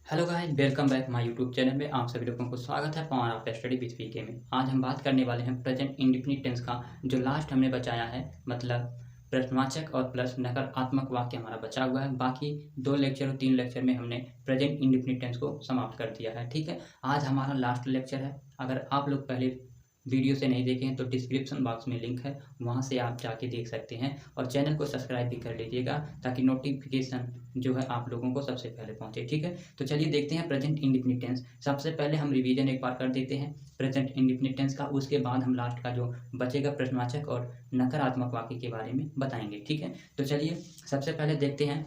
Hello guys, welcome back my YouTube channel में आप सभी लोगों को स्वागत है power of study with VK में। आज हम बात करने वाले हैं प्रेजेंट इंडेफिनिट टेंस का। जो लास्ट हमने बचाया है, मतलब प्रश्नवाचक और प्लस नकारात्मक वाक्य हमारा बचा हुआ है। बाकी 2 लेक्चर और 3 लेक्चर में हमने प्रेजेंट इंडेफिनिट टेंस को समाप्त कर दिया है। ठीक है, आज हमारा लास्ट लेक्चर है। अगर आप लोग पहले वीडियो से नहीं देखे हैं तो डिस्क्रिप्शन बॉक्स में लिंक है, वहाँ से आप जाके देख सकते हैं। और चैनल को सब्सक्राइब भी कर लीजिएगा ताकि नोटिफिकेशन जो है आप लोगों को सबसे पहले पहुंचे। ठीक है, तो चलिए देखते हैं प्रेजेंट इंडेफिनिट टेंस। सबसे पहले हम रिवीजन एक बार कर देते हैं प्रेजेंट इंडेफिनिट टेंस का। उसके बाद हम लास्ट का जो बचेगा प्रश्नवाचक और नकारात्मक वाक्य के बारे में बताएंगे। ठीक है, तो चलिए सबसे पहले देखते हैं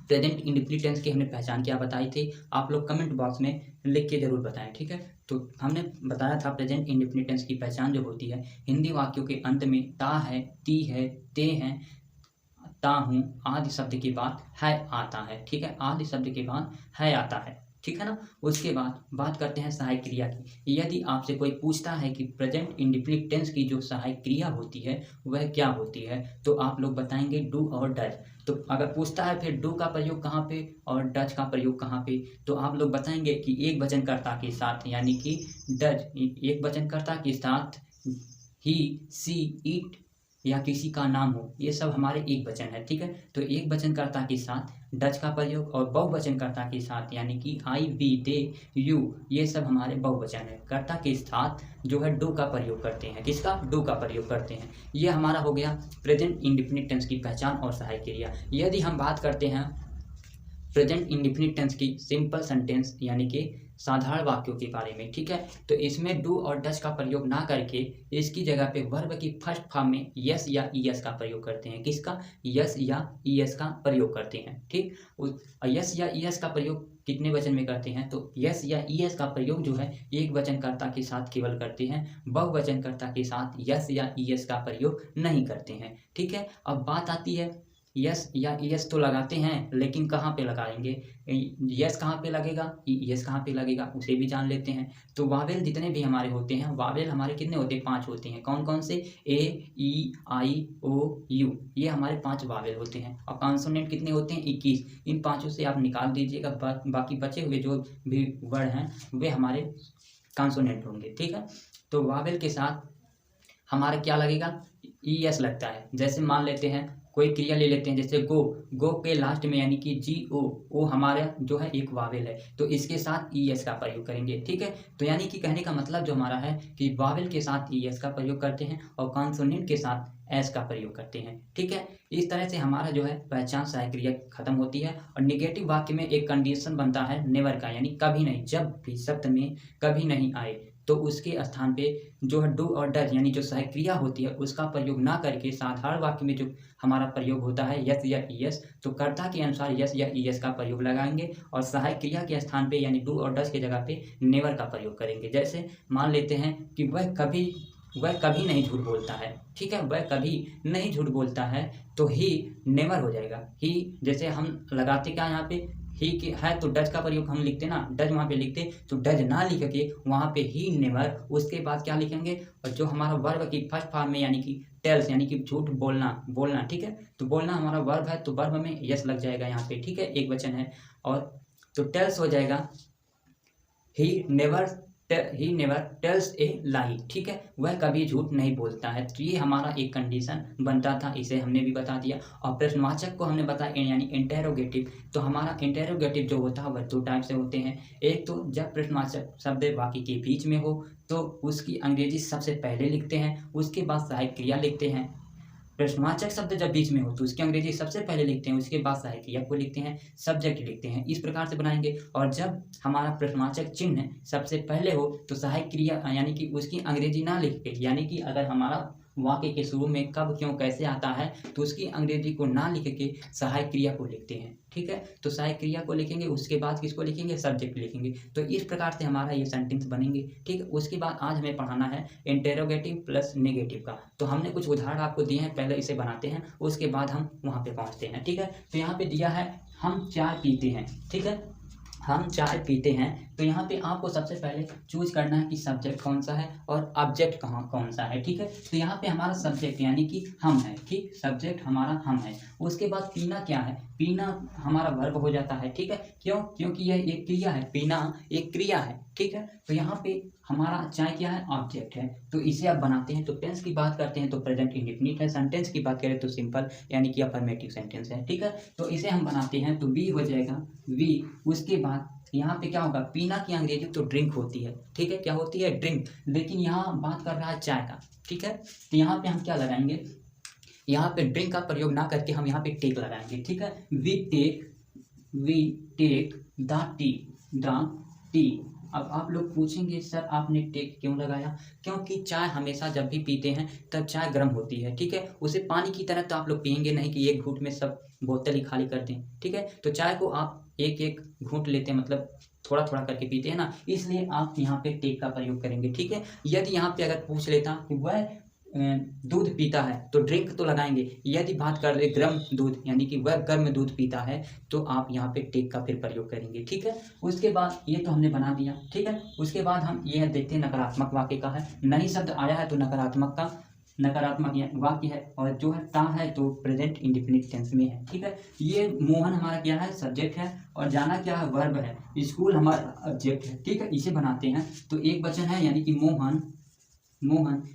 प्रेजेंट इंडेफिनिट टेंस की हमने पहचान क्या बताई थी। आप लोग कमेंट बॉक्स में लिख के जरूर बताएं। ठीक है, तो हमने बताया था प्रेजेंट इंडेफिनिट टेंस की पहचान जो होती है, हिंदी वाक्यों के अंत में ता है, ती है, ते हैं, ता हूँ आदि शब्द के बाद है आता है। ठीक है, आदि शब्द के बाद है आता है। ठीक है ना। उसके बाद बात करते हैं सहायक क्रिया की। यदि आपसे कोई पूछता है कि प्रेजेंट इंडेफिनिट टेंस की जो सहायक क्रिया होती है वह क्या होती है, तो आप लोग बताएंगे डू और डज। तो अगर पूछता है फिर डू का प्रयोग कहाँ पे और डज का प्रयोग कहाँ पे, तो आप लोग बताएंगे कि एक वचनकर्ता के साथ, यानी कि डज एक वचनकर्ता के साथ ही, सी, इट या किसी का नाम हो, ये सब हमारे एक वचन है। ठीक है, तो एक वचनकर्ता के साथ डच का प्रयोग और बहुवचनकर्ता के साथ, यानी कि आई, वी, दे, यू, ये सब हमारे बहुवचन है। कर्ता के साथ जो है डू का प्रयोग करते हैं। किसका? डू का प्रयोग करते हैं। ये हमारा हो गया प्रेजेंट इंडेफिनिट टेंस की पहचान और सहायक क्रिया। यदि हम बात करते हैं प्रेजेंट इंडेफिनिट टेंस की सिंपल सेंटेंस, यानी कि साधारण वाक्यों के बारे में। ठीक है, तो इसमें डू और डज का प्रयोग ना करके इसकी जगह पे वर्ब की फर्स्ट फॉर्म में यस या ईएस का प्रयोग करते हैं। किसका? यस या ईएस का प्रयोग करते हैं। ठीक, यस या ईएस का प्रयोग कितने वचन में करते हैं, तो यस या ईएस का प्रयोग जो है एक वचनकर्ता के साथ केवल करते हैं, बहुवचनकर्ता के साथ यस या ईएस का प्रयोग नहीं करते हैं। ठीक है, अब बात आती है यस या ईएस तो लगाते हैं, लेकिन कहाँ पे लगाएंगे? यस कहाँ पे लगेगा, ईएस कहाँ पे लगेगा, उसे भी जान लेते हैं। तो वावेल जितने भी हमारे होते हैं, वावेल हमारे कितने होते हैं? 5 होते हैं। कौन कौन से? ए, ई, आई, ओ, यू, ये हमारे 5 वावेल होते हैं। और कॉन्सोनेंट कितने होते हैं? 21। इन 5 से आप निकाल दीजिएगा, बाकी बचे हुए जो भी वर्ड हैं वे हमारे कॉन्सोनेंट होंगे। ठीक है, तो वावेल के साथ हमारा क्या लगेगा? ईएस लगता है। जैसे मान लेते हैं कोई क्रिया ले लेते हैं, जैसे गो, गो के लास्ट में यानी कि जी ओ हमारा जो है एक वावेल है, तो इसके साथ ईएस का प्रयोग करेंगे। ठीक है, तो यानी कि कहने का मतलब जो हमारा है कि वावेल के साथ ईएस का प्रयोग करते हैं और कॉन्सोनेंट के साथ एस का प्रयोग करते हैं। ठीक है, इस तरह से हमारा जो है पहचान सहायक क्रिया खत्म होती है। और निगेटिव वाक्य में एक कंडीशन बनता है नेवर का, यानी कभी नहीं। जब भी शब्द में कभी नहीं आए तो उसके स्थान पे जो है डू और डज, यानी जो सहायक क्रिया होती है उसका प्रयोग ना करके साधारण वाक्य में जो हमारा प्रयोग होता है यस या ईएस, तो कर्ता के अनुसार यस या ईएस का प्रयोग लगाएंगे और सहायक क्रिया के स्थान पे यानी डू और डज के जगह पे नेवर का प्रयोग करेंगे। जैसे मान लेते हैं कि वह कभी नहीं झूठ बोलता है। ठीक है, वह कभी नहीं झूठ बोलता है, तो ही नेवर हो जाएगा। ही जैसे हम लगाते क्या यहाँ पे, ही के है तो डज का प्रयोग हम लिखते ना, डज वहाँ पे लिखते, तो डज ना लिख के वहाँ पे ही नेवर, उसके बाद क्या लिखेंगे, और जो हमारा वर्ब की फर्स्ट फॉर्म में यानी कि टेल्स, यानी कि झूठ बोलना। ठीक है, तो बोलना हमारा वर्ब है तो वर्ब में यस लग जाएगा यहाँ पे। ठीक है, एक वचन है और तो टेल्स हो जाएगा ही नेवर टेल्स ए लाई। ठीक है, वह कभी झूठ नहीं बोलता है। तो ये हमारा एक कंडीशन बनता था, इसे हमने भी बता दिया। और प्रश्नवाचक को हमने बताया यानी इंटेरोगेटिव। तो हमारा इंटेरोगेटिव जो होता है वह 2 टाइप से होते हैं। एक तो जब प्रश्नवाचक शब्द वाक्य के बीच में हो तो उसकी अंग्रेजी सबसे पहले लिखते हैं, उसके बाद सहायक क्रिया लिखते हैं। प्रश्नवाचक शब्द जब बीच में हो तो उसकी अंग्रेजी सबसे पहले लिखते हैं, उसके बाद सहायक क्रिया को लिखते हैं, सब्जेक्ट लिखते हैं। इस प्रकार से बनाएंगे। और जब हमारा प्रश्नवाचक चिन्ह सबसे पहले हो तो सहायक क्रिया यानी कि उसकी अंग्रेजी ना लिख के, यानी कि अगर हमारा वाक्य के शुरू में कब, क्यों, कैसे आता है तो उसकी अंग्रेजी को ना लिख के सहायक क्रिया को लिखते हैं। ठीक है, तो सहायक क्रिया को लिखेंगे, उसके बाद किसको लिखेंगे? सब्जेक्ट लिखेंगे। तो इस प्रकार से हमारा ये सेंटेंस बनेंगे। ठीक है, उसके बाद आज हमें पढ़ाना है इंटेरोगेटिव प्लस नेगेटिव का। तो हमने कुछ उदाहरण आपको दिए हैं, पहले इसे बनाते हैं, उसके बाद हम वहाँ पे पहुँचते हैं। ठीक है, तो यहाँ पे दिया है हम चाय पीते हैं। ठीक है, हम चाय पीते हैं, तो यहाँ पे आपको सबसे पहले चूज करना है कि सब्जेक्ट कौन सा है और ऑब्जेक्ट कौन सा है। ठीक है, तो यहाँ पे हमारा सब्जेक्ट यानी कि हम है। ठीक, सब्जेक्ट हमारा हम है। उसके बाद पीना क्या है, पीना हमारा वर्ब हो जाता है। ठीक है, क्यों, क्योंकि यह एक क्रिया है, पीना एक क्रिया है। ठीक है, तो यहाँ पे हमारा चाय क्या है, ऑब्जेक्ट है। तो इसे आप बनाते हैं, तो टेंस की बात करते हैं तो प्रेजेंट इंडेफिनिट है। सेंटेंस की बात करें तो सिंपल यानी कि अफर्मेटिव सेंटेंस है। ठीक है, तो इसे हम बनाते हैं तो वी हो जाएगा, वी। उसके बाद यहाँ पे क्या होगा, पीना की अंग्रेजी तो ड्रिंक होती है। ठीक है, क्या होती है, ड्रिंक। लेकिन यहाँ बात कर रहा है चाय का। ठीक है, तो यहाँ पे हम क्या लगाएंगे, यहाँ पे ड्रिंक का प्रयोग ना करके हम यहाँ पे टेक लगाएंगे। ठीक है, वी टेक द टी। अब आप लोग पूछेंगे सर आपने टेक क्यों लगाया, क्योंकि चाय हमेशा जब भी पीते हैं तब चाय गर्म होती है। ठीक है, उसे पानी की तरह तो आप लोग पियेंगे नहीं कि एक घूंट में सब बोतल ही खाली कर दें। ठीक है, तो चाय को आप एक एक घूंट लेते हैं, मतलब थोड़ा थोड़ा करके पीते हैं ना, इसलिए आप यहाँ पे टेक का प्रयोग करेंगे। ठीक है, यदि यहाँ पे अगर पूछ लेता कि वह दूध पीता है तो ड्रिंक तो लगाएंगे। यदि बात कर रहे गर्म दूध यानी कि वह गर्म दूध पीता है तो आप यहाँ पे टेक का फिर प्रयोग करेंगे। ठीक है, उसके बाद ये तो हमने बना दिया। ठीक है, उसके बाद हम ये देखते हैं नकारात्मक वाक्य का है। नहीं शब्द आया है तो नकारात्मक वाक्य है, और जो है ता है तो प्रेजेंट इंडेफिनिट टेंस में है। ठीक है, ये मोहन हमारा क्या है, सब्जेक्ट है, और जाना क्या है, वर्ब है। स्कूल हमारा ऑब्जेक्ट है। ठीक है, इसे बनाते हैं तो एक वचन है यानी कि मोहन।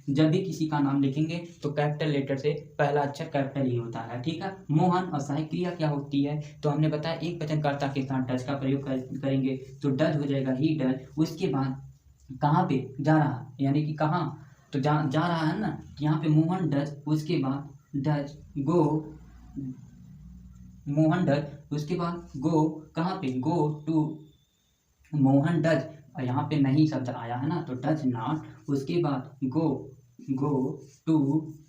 जब भी किसी का नाम लिखेंगे तो कैपिटल लेटर से पहला अक्षर कैपिटल ही होता है। ठीक है, मोहन। और सहायक क्रिया क्या होती है, तो हमने बताया एक वचनकर्ता के साथ डज का प्रयोग करेंगे तो डज हो जाएगा ही डज। उसके बाद कहाँ पे जा रहा यानी कि कहाँ, तो जा रहा है ना, यहाँ पे मोहन डज। उसके बाद डज गो, मोहन डज। उसके बाद गो कहाँ पे, गो टू मोहन डज। और यहाँ पे नहीं शब्द आया है ना तो डज नॉट। उसके बाद गो टू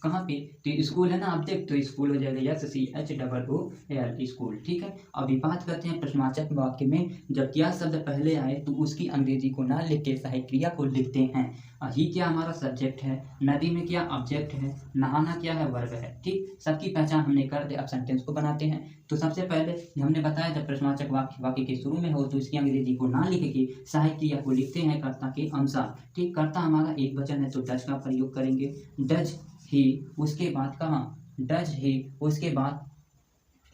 कहाँ पे, तो स्कूल है ना ऑब्जेक्ट, तो स्कूल हो जाएगा SCHOOL। स्कूल। ठीक है, अभी बात करते हैं प्रश्नवाचक वाक्य में जब क्या शब्द पहले आए तो उसकी अंग्रेजी को ना लिख के सहायक क्रिया को लिखते हैं। ही क्या हमारा सब्जेक्ट है, नदी में क्या ऑब्जेक्ट है, नहाना क्या है, वर्ब है। ठीक, सबकी पहचान हमने कर दी। अब सेंटेंस को बनाते हैं तो सबसे पहले हमने बताया जब प्रश्नवाचक वाक्य के शुरू में हो तो इसकी अंग्रेजी को ना लिख के सहायक क्रिया को लिखते हैं कर्ता के अनुसार। ठीक, कर्ता हमारा एक वचन है तो डज का प्रयोग करेंगे, डज ही। उसके बाद कहाँ, डज ही। उसके बाद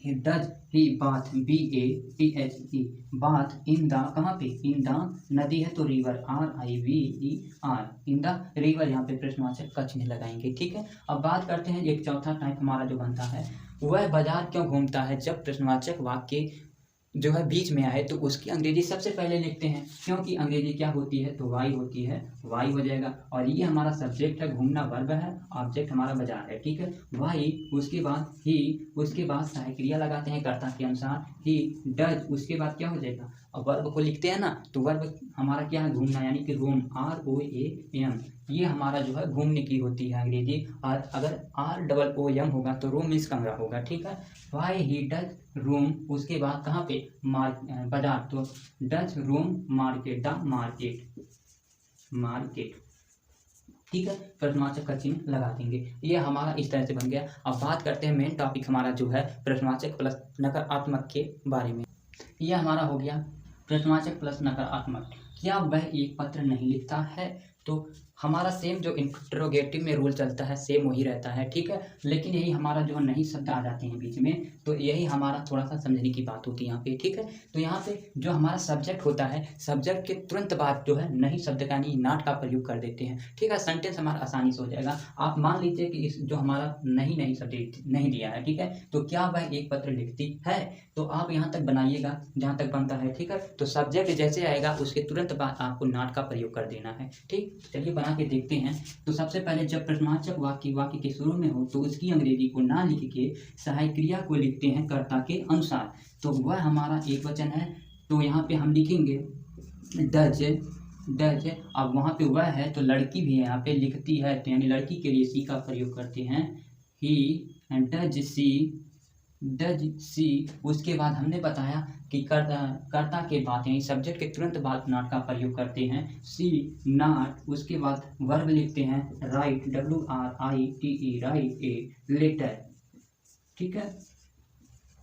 does he bath, BATHE, bath in the, कहाँ पे, इन द नदी है तो river, RIVER, in the river. यहाँ पे प्रश्नवाचक का चिन्ह लगाएंगे। ठीक है, अब बात करते हैं एक चौथा टाइप हमारा जो बनता है, वह बाजार क्यों घूमता है। जब प्रश्नवाचक वाक्य जो है बीच में आए तो उसकी अंग्रेजी सबसे पहले लिखते हैं, क्योंकि अंग्रेजी क्या होती है, तो वाई होती है, वाई हो जाएगा। और ये हमारा सब्जेक्ट है, घूमना वर्ब है, ऑब्जेक्ट हमारा बाजार है। ठीक है, वाई। उसके बाद ही। उसके बाद सहायक क्रिया लगाते हैं कर्ता के अनुसार, ही डज। उसके बाद क्या हो जाएगा, अब वर्ब को लिखते हैं ना तो वर्ब हमारा क्या है, घूमना यानी कि रोम, ROAM। ये हमारा जो है घूमने की होती है अंग्रेजी। और अगर ROOM होगा तो रोम मीन्स कमरा होगा। ठीक है, वाई ही डज रूम। उसके बाद कहाँ पे, बाजार, तो does room market, the market. ठीक है, प्रश्नवाचक का चिन्ह लगा देंगे। ये हमारा इस तरह से बन गया। अब बात करते हैं मेन टॉपिक हमारा जो है प्रश्नवाचक प्लस नकारात्मक के बारे में। यह हमारा हो गया प्रश्नवाचक प्लस नकारात्मक। क्या वह एक पत्र नहीं लिखता है, तो हमारा सेम जो इंट्रोगेटिव में रूल चलता है सेम वही रहता है। ठीक है, लेकिन यही हमारा जो नहीं शब्द आ जाते हैं बीच में तो यही हमारा थोड़ा सा समझने की बात होती है यहाँ पे। ठीक है, तो यहाँ पे जो हमारा सब्जेक्ट होता है, सब्जेक्ट के तुरंत बाद जो है नहीं शब्द का यानी नॉट का प्रयोग कर देते हैं। ठीक है, सेंटेंस हमारा आसानी से हो जाएगा। आप मान लीजिए कि इस जो हमारा नहीं शब्द नहीं दिया है, ठीक है, तो क्या वह एक पत्र लिखती है, तो आप यहाँ तक बनाइएगा जहाँ तक बनता है। ठीक है, तो सब्जेक्ट जैसे आएगा उसके तुरंत बाद आपको नॉट का प्रयोग कर देना है। ठीक, चलिए बना के देखते हैं। तो सबसे पहले जब प्रश्नवाचक वाक्य के शुरू में हो तो उसकी अंग्रेजी को ना लिख के सहायक क्रिया को लिखते हैं कर्ता के अनुसार। तो वह हमारा एक वचन है तो यहाँ पे हम लिखेंगे डज। अब वहाँ पे वह है तो लड़की भी यहाँ पे लिखती है, तो यानी लड़की के लिए सी का प्रयोग करते हैं, ही डज सी। उसके बाद हमने बताया कि कर्ता के बाद यानी सब्जेक्ट के तुरंत बाद नॉट का प्रयोग करते हैं, सी नॉट। उसके बाद वर्ब लिखते हैं write, WRITE, write a letter. ठीक है,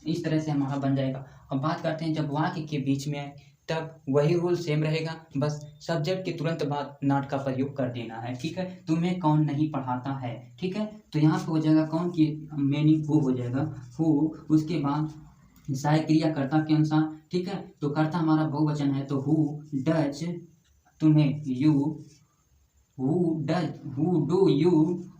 इस तरह से हमारा बन जाएगा। अब बात करते हैं जब वाक्य के बीच में तब वही रूल सेम रहेगा, बस सब्जेक्ट के तुरंत बाद नॉट का प्रयोग कर देना है। ठीक है, तुम्हें कौन नहीं पढ़ाता है। ठीक है, तो यहाँ पे हो जाएगा कौन की मीनिंग हु हो जाएगा, हु। उसके बाद सहायक क्रिया कर्ता के अनुसार। ठीक है, तो कर्ता हमारा बहुवचन है तो हु डज तुम्हें, यू हु डू यू।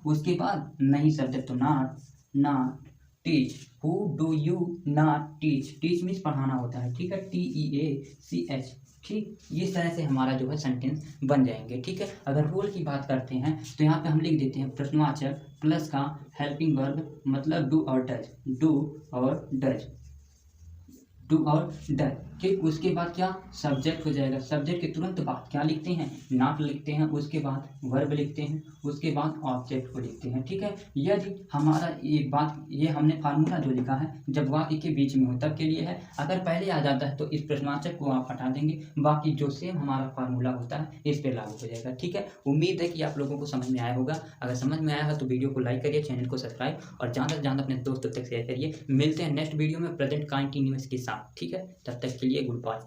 उसके बाद नहीं सब्जेक्ट तो not teach, who do you not teach. Teach means पढ़ाना होता है। ठीक है, TEACH। ठीक, इस तरह से हमारा जो है सेंटेंस बन जाएंगे। ठीक है, अगर रूल की बात करते हैं तो यहाँ पे हम लिख देते हैं प्रश्नवाचक प्लस का हेल्पिंग वर्ब, मतलब डू और डज, डू और डज, डू और डज। ठीक, उसके बाद क्या सब्जेक्ट हो जाएगा, सब्जेक्ट के तुरंत बाद क्या लिखते हैं, नॉट लिखते हैं, उसके बाद वर्ब लिखते हैं, उसके बाद ऑब्जेक्ट को लिखते हैं। ठीक है, यदि हमारा ये हमने फार्मूला जो लिखा है जब वाक्य के बीच में हो तब के लिए है। अगर पहले आ जाता है तो इस प्रश्नवाचक को आप हटा देंगे, बाकी जो सेम हमारा फार्मूला होता है इस पे लागू हो जाएगा। ठीक है, उम्मीद है कि आप लोगों को समझ में आया होगा। अगर समझ में आया है तो वीडियो को लाइक करिए, चैनल को सब्सक्राइब और ज़्यादा से ज़्यादा अपने दोस्तों तक शेयर करिए। मिलते हैं नेक्स्ट वीडियो में प्रेजेंट कंटिन्यूअस के साथ। ठीक है, तब तक के लिए गुड बाय।